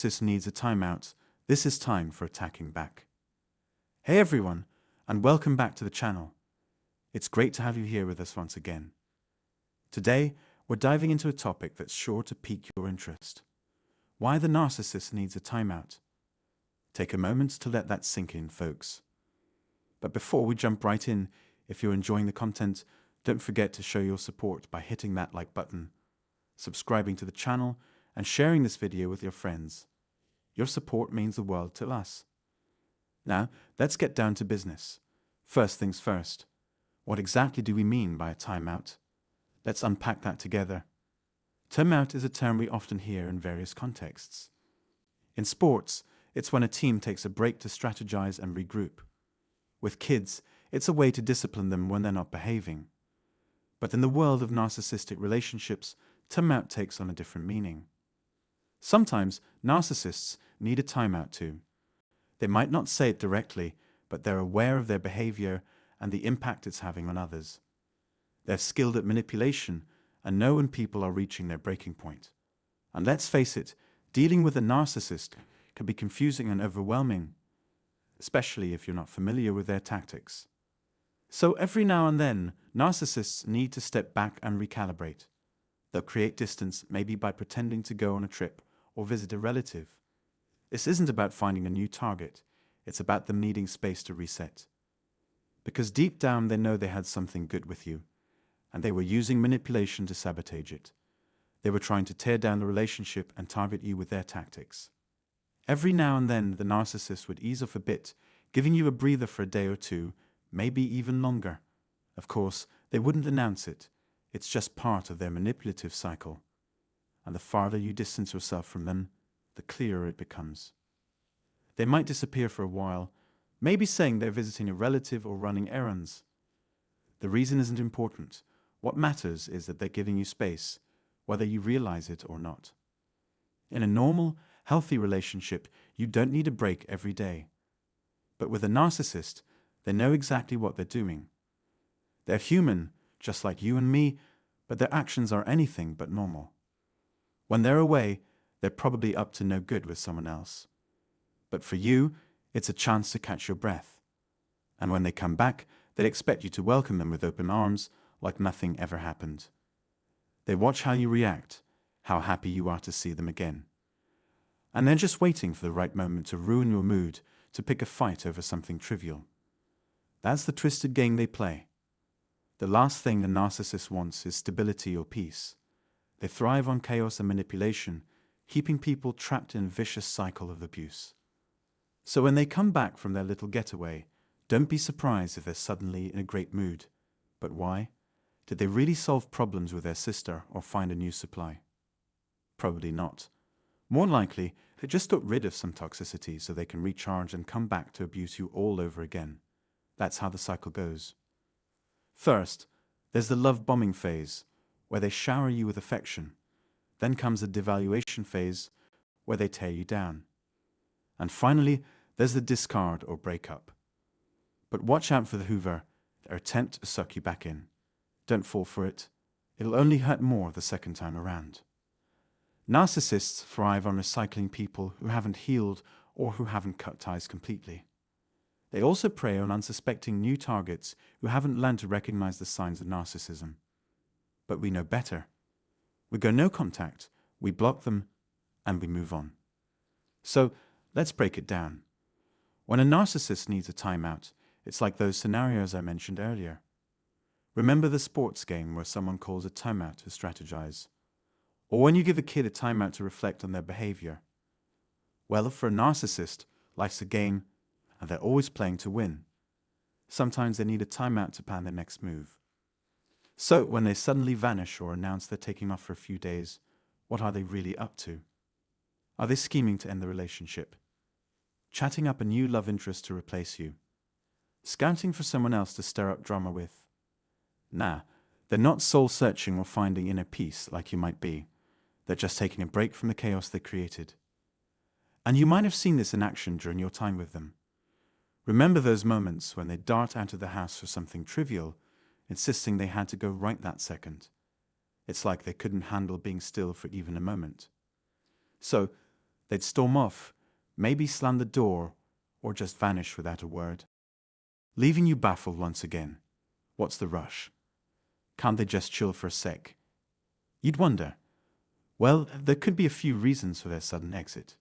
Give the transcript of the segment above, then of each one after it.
narcissist needs a timeout. This is time for attacking back. Hey everyone, and welcome back to the channel. It's great to have you here with us once again. Today, we're diving into a topic that's sure to pique your interest. Why the narcissist needs a timeout. Take a moment to let that sink in, folks. But before we jump right in, if you're enjoying the content, don't forget to show your support by hitting that like button, subscribing to the channel, and sharing this video with your friends. Your support means the world to us. Now, let's get down to business. First things first. What exactly do we mean by a timeout? Let's unpack that together. Timeout is a term we often hear in various contexts. In sports, it's when a team takes a break to strategize and regroup. With kids, it's a way to discipline them when they're not behaving. But in the world of narcissistic relationships, timeout takes on a different meaning. Sometimes narcissists need a timeout too. They might not say it directly, but they're aware of their behavior and the impact it's having on others. They're skilled at manipulation and know when people are reaching their breaking point. And let's face it, dealing with a narcissist can be confusing and overwhelming, especially if you're not familiar with their tactics. So every now and then, narcissists need to step back and recalibrate. They'll create distance, maybe by pretending to go on a trip or visit a relative. This isn't about finding a new target, it's about them needing space to reset. Because deep down they know they had something good with you, and they were using manipulation to sabotage it. They were trying to tear down the relationship and target you with their tactics. Every now and then the narcissist would ease off a bit, giving you a breather for a day or two, maybe even longer. Of course, they wouldn't announce it. It's just part of their manipulative cycle. And the farther you distance yourself from them, the clearer it becomes. They might disappear for a while, maybe saying they're visiting a relative or running errands. The reason isn't important. What matters is that they're giving you space, whether you realize it or not. In a normal, healthy relationship, you don't need a break every day. But with a narcissist, they know exactly what they're doing. They're human, just like you and me, but their actions are anything but normal. When they're away, they're probably up to no good with someone else. But for you, it's a chance to catch your breath. And when they come back, they expect you to welcome them with open arms, like nothing ever happened. They watch how you react, how happy you are to see them again. And they're just waiting for the right moment to ruin your mood, to pick a fight over something trivial. That's the twisted game they play. The last thing the narcissist wants is stability or peace. They thrive on chaos and manipulation, keeping people trapped in a vicious cycle of abuse. So when they come back from their little getaway, don't be surprised if they're suddenly in a great mood. But why? Did they really solve problems with their sister or find a new supply? Probably not. More likely, they just got rid of some toxicity so they can recharge and come back to abuse you all over again. That's how the cycle goes. First, there's the love bombing phase, where they shower you with affection. Then comes the devaluation phase, where they tear you down. And finally, there's the discard or breakup. But watch out for the Hoover, their attempt to suck you back in. Don't fall for it. It'll only hurt more the second time around. Narcissists thrive on recycling people who haven't healed or who haven't cut ties completely. They also prey on unsuspecting new targets who haven't learned to recognize the signs of narcissism. But we know better. We go no contact, we block them, and we move on. So let's break it down. When a narcissist needs a timeout, it's like those scenarios I mentioned earlier. Remember the sports game where someone calls a timeout to strategize? Or when you give a kid a timeout to reflect on their behavior? Well, for a narcissist, life's a game, and they're always playing to win. Sometimes they need a timeout to plan their next move. So when they suddenly vanish or announce they're taking off for a few days, what are they really up to? Are they scheming to end the relationship? Chatting up a new love interest to replace you? Scouting for someone else to stir up drama with? Nah, they're not soul-searching or finding inner peace like you might be. They're just taking a break from the chaos they created. And you might have seen this in action during your time with them. Remember those moments when they dart out of the house for something trivial, insisting they had to go right that second. It's like they couldn't handle being still for even a moment. So, They'd storm off, maybe slam the door, or just vanish without a word, leaving you baffled once again. What's the rush? Can't they just chill for a sec? You'd wonder. Well, there could be a few reasons for their sudden exit.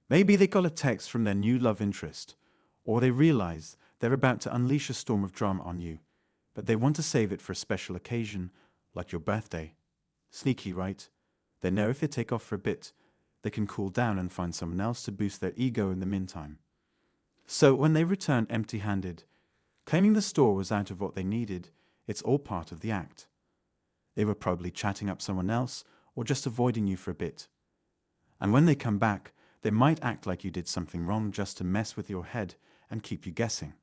Maybe they got a text from their new love interest, or they realize they're about to unleash a storm of drama on you, but they want to save it for a special occasion, like your birthday. Sneaky, right? They know if they take off for a bit, they can cool down and find someone else to boost their ego in the meantime. So when they return empty-handed, claiming the store was out of what they needed, it's all part of the act. They were probably chatting up someone else or just avoiding you for a bit. And when they come back, they might act like you did something wrong just to mess with your head and keep you guessing.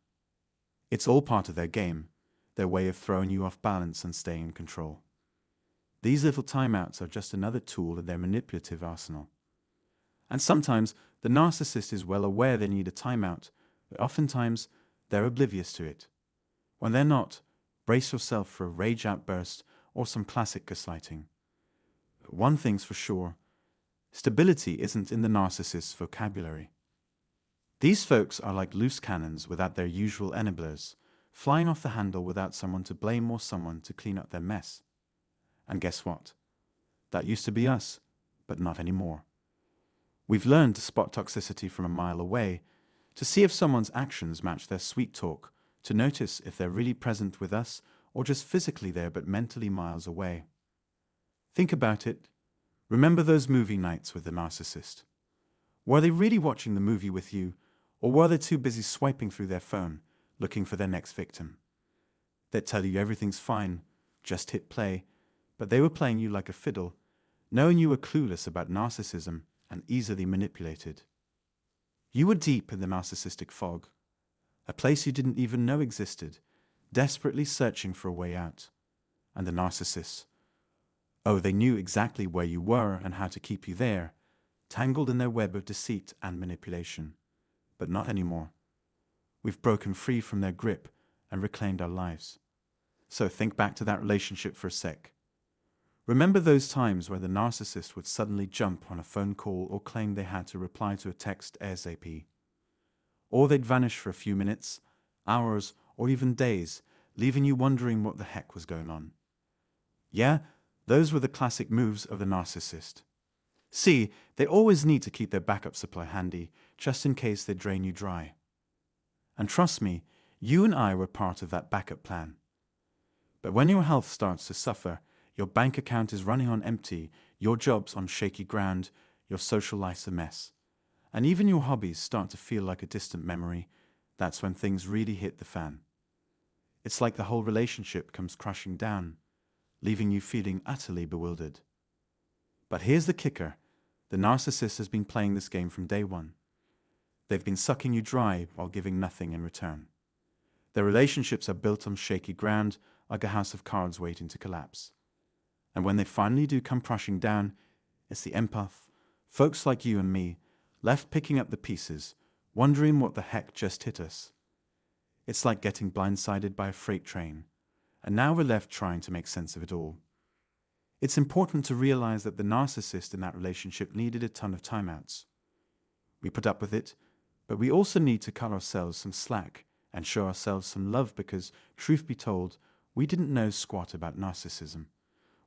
It's all part of their game, their way of throwing you off balance and staying in control. These little timeouts are just another tool in their manipulative arsenal. And sometimes the narcissist is well aware they need a timeout, but oftentimes they're oblivious to it. When they're not, brace yourself for a rage outburst or some classic gaslighting. But one thing's for sure, stability isn't in the narcissist's vocabulary. These folks are like loose cannons without their usual enablers, flying off the handle without someone to blame or someone to clean up their mess. And guess what? That used to be us, but not anymore. We've learned to spot toxicity from a mile away, to see if someone's actions match their sweet talk, to notice if they're really present with us or just physically there but mentally miles away. Think about it. Remember those movie nights with the narcissist. Were they really watching the movie with you, or were they too busy swiping through their phone, looking for their next victim? They'd tell you everything's fine, just hit play, but they were playing you like a fiddle, knowing you were clueless about narcissism and easily manipulated. You were deep in the narcissistic fog, a place you didn't even know existed, desperately searching for a way out. And the narcissists, oh, they knew exactly where you were and how to keep you there, tangled in their web of deceit and manipulation. But not anymore. We've broken free from their grip and reclaimed our lives. So think back to that relationship for a sec. Remember those times where the narcissist would suddenly jump on a phone call or claim they had to reply to a text ASAP. Or they'd vanish for a few minutes, hours, or even days, leaving you wondering what the heck was going on. Yeah, those were the classic moves of the narcissist. See, they always need to keep their backup supply handy, just in case they drain you dry. And trust me, you and I were part of that backup plan. But when your health starts to suffer, your bank account is running on empty, your job's on shaky ground, your social life's a mess, and even your hobbies start to feel like a distant memory, that's when things really hit the fan. It's like the whole relationship comes crashing down, leaving you feeling utterly bewildered. But here's the kicker. The narcissist has been playing this game from day one. They've been sucking you dry while giving nothing in return. Their relationships are built on shaky ground, like a house of cards waiting to collapse. And when they finally do come crashing down, it's the empath, folks like you and me, left picking up the pieces, wondering what the heck just hit us. It's like getting blindsided by a freight train, and now we're left trying to make sense of it all. It's important to realize that the narcissist in that relationship needed a ton of timeouts. We put up with it, but we also need to cut ourselves some slack and show ourselves some love because, truth be told, we didn't know squat about narcissism.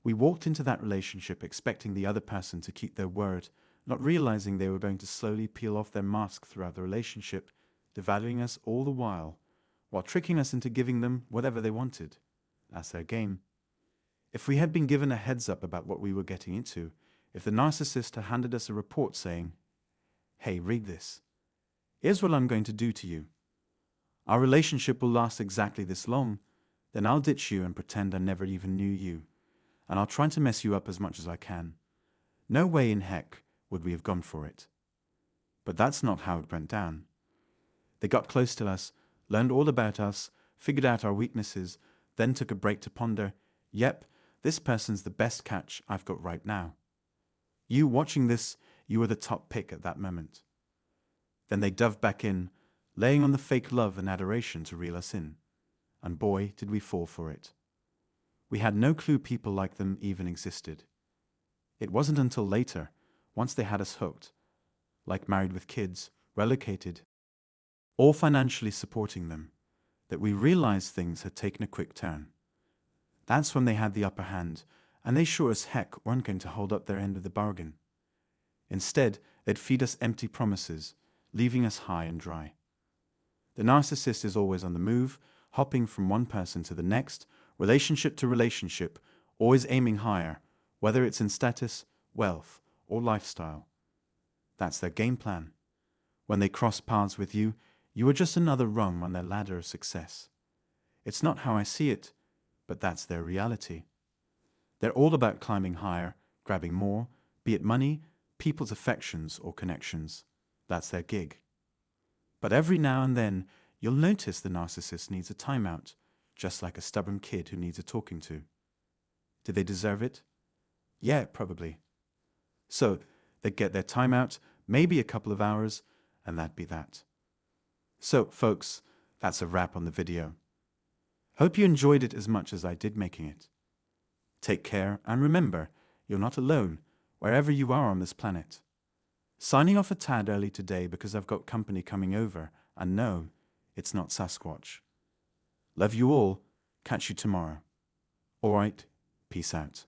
We walked into that relationship expecting the other person to keep their word, not realizing they were going to slowly peel off their mask throughout the relationship, devaluing us all the while tricking us into giving them whatever they wanted. That's their game. If we had been given a heads up about what we were getting into, if the narcissist had handed us a report saying, "Hey, read this. Here's what I'm going to do to you. Our relationship will last exactly this long, then I'll ditch you and pretend I never even knew you, and I'll try to mess you up as much as I can." No way in heck would we have gone for it. But that's not how it went down. They got close to us, learned all about us, figured out our weaknesses, then took a break to ponder, yep, this person's the best catch I've got right now. You watching this, you were the top pick at that moment. Then they dove back in, laying on the fake love and adoration to reel us in. And boy, did we fall for it. We had no clue people like them even existed. It wasn't until later, once they had us hooked, like married with kids, relocated, or financially supporting them, that we realized things had taken a quick turn. That's when they had the upper hand, and they sure as heck weren't going to hold up their end of the bargain. Instead, they'd feed us empty promises, leaving us high and dry. The narcissist is always on the move, hopping from one person to the next, relationship to relationship, always aiming higher, whether it's in status, wealth, or lifestyle. That's their game plan. When they cross paths with you, you are just another rung on their ladder of success. It's not how I see it, but that's their reality. They're all about climbing higher, grabbing more, be it money, people's affections, or connections. That's their gig. But every now and then, you'll notice the narcissist needs a timeout, just like a stubborn kid who needs a talking to. Do they deserve it? Yeah, probably. So, they get their timeout, maybe a couple of hours, and that'd be that. So, folks, that's a wrap on the video. Hope you enjoyed it as much as I did making it. Take care, and remember, you're not alone, wherever you are on this planet. Signing off a tad early today because I've got company coming over, and no, it's not Sasquatch. Love you all. Catch you tomorrow. All right, peace out.